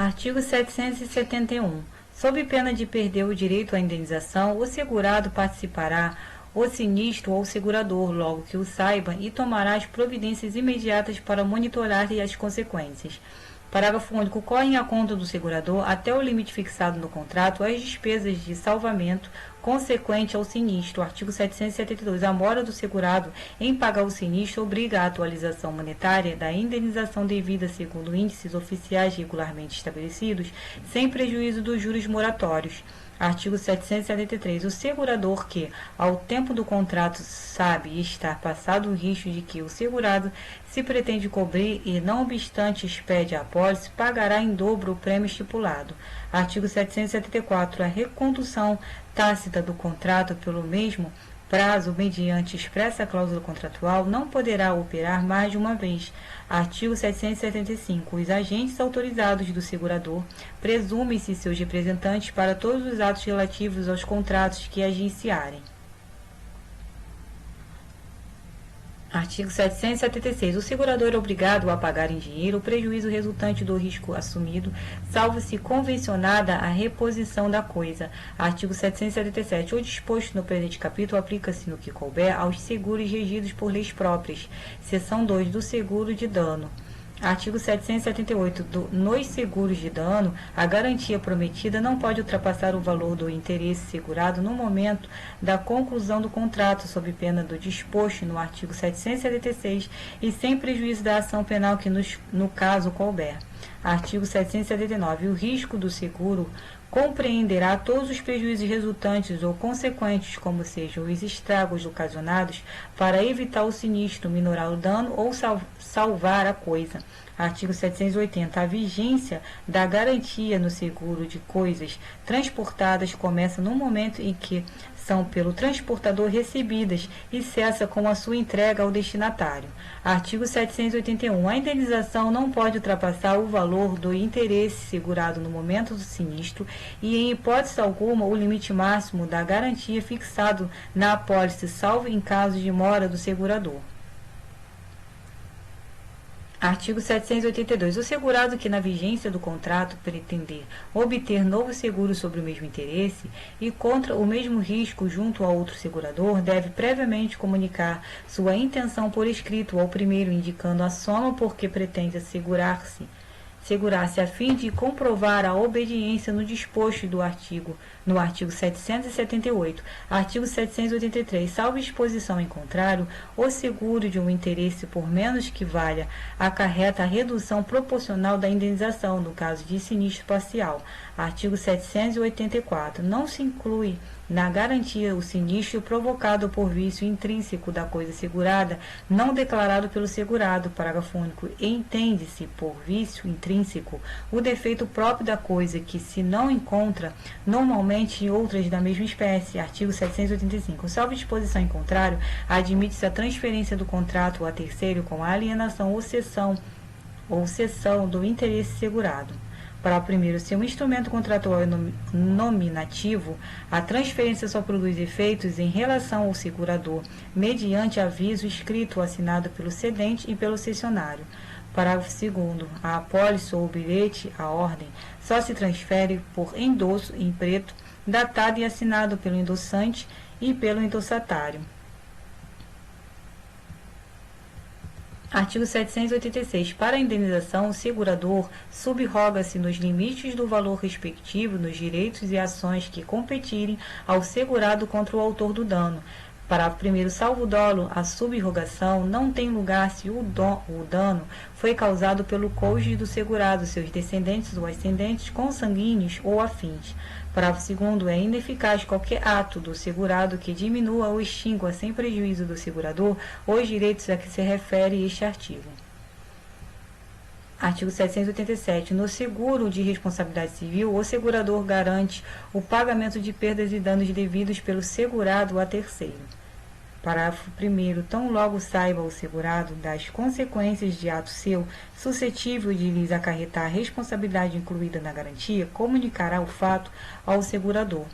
Artigo 771. Sob pena de perder o direito à indenização, o segurado participará o sinistro ou segurador, logo que o saiba, e tomará as providências imediatas para monitorar as consequências. Parágrafo único. Correm à conta do segurador, até o limite fixado no contrato, as despesas de salvamento consequente ao sinistro. Artigo 772. A mora do segurado em pagar o sinistro obriga a atualização monetária da indenização devida segundo índices oficiais regularmente estabelecidos, sem prejuízo dos juros moratórios. Artigo 773. O segurador que, ao tempo do contrato, sabe estar passado o risco de que o segurado se pretende cobrir e, não obstante, expede a apólice, pagará em dobro o prêmio estipulado. Artigo 774. A recondução tácita do contrato pelo mesmo prazo, mediante expressa cláusula contratual, não poderá operar mais de uma vez. Artigo 775. Os agentes autorizados do segurador presumem-se seus representantes para todos os atos relativos aos contratos que agenciarem. Artigo 776. O segurador é obrigado a pagar em dinheiro o prejuízo resultante do risco assumido, salvo se convencionada a reposição da coisa. Artigo 777. O disposto no presente capítulo aplica-se no que couber aos seguros regidos por leis próprias. Seção 2 do seguro de dano. Artigo 778. Nos seguros de dano, a garantia prometida não pode ultrapassar o valor do interesse segurado no momento da conclusão do contrato, sob pena do disposto no artigo 776 e sem prejuízo da ação penal que no caso couber. Artigo 779. O risco do seguro compreenderá todos os prejuízos resultantes ou consequentes, como sejam os estragos ocasionados, para evitar o sinistro, minorar o dano ou salvar a coisa. Artigo 780. A vigência da garantia no seguro de coisas transportadas começa no momento em que são pelo transportador recebidas e cessa com a sua entrega ao destinatário. Artigo 781. A indenização não pode ultrapassar o valor do interesse segurado no momento do sinistro e, em hipótese alguma, o limite máximo da garantia fixado na apólice, salvo em caso de mora do segurador. Artigo 782. O segurado que, na vigência do contrato, pretender obter novo seguro sobre o mesmo interesse e contra o mesmo risco junto a outro segurador, deve previamente comunicar sua intenção por escrito ao primeiro, indicando a soma por que pretende assegurar-se a fim de comprovar a obediência no disposto no artigo 778. Artigo 783. Salvo exposição em contrário, o seguro de um interesse por menos que valha acarreta a redução proporcional da indenização, no caso de sinistro parcial. Artigo 784. Não se inclui na garantia o sinistro provocado por vício intrínseco da coisa segurada, não declarado pelo segurado. Parágrafo único. Entende-se por vício intrínseco o defeito próprio da coisa que se não encontra normalmente em outras da mesma espécie. Artigo 785. Salvo disposição em contrário, admite-se a transferência do contrato a terceiro com a alienação ou cessão do interesse segurado. Para o primeiro, se um instrumento contratual é nominativo, a transferência só produz efeitos em relação ao segurador, mediante aviso escrito ou assinado pelo cedente e pelo cessionário. Parágrafo 2º. A apólice ou o bilhete, a ordem, só se transfere por endosso em preto, datado e assinado pelo endossante e pelo endossatário. Artigo 786. Para a indenização, o segurador subroga-se nos limites do valor respectivo nos direitos e ações que competirem ao segurado contra o autor do dano. Parágrafo 1º. Salvo dolo, a subrogação não tem lugar se o dano foi causado pelo cônjuge do segurado, seus descendentes ou ascendentes, consanguíneos ou afins. Parágrafo 2º. É ineficaz qualquer ato do segurado que diminua ou extingua, sem prejuízo do segurador, os direitos a que se refere este artigo. Artigo 787. No seguro de responsabilidade civil, o segurador garante o pagamento de perdas e danos devidos pelo segurado a terceiro. Parágrafo 1º. Tão logo saiba o segurado das consequências de ato seu suscetível de lhes acarretar a responsabilidade incluída na garantia, comunicará o fato ao segurador.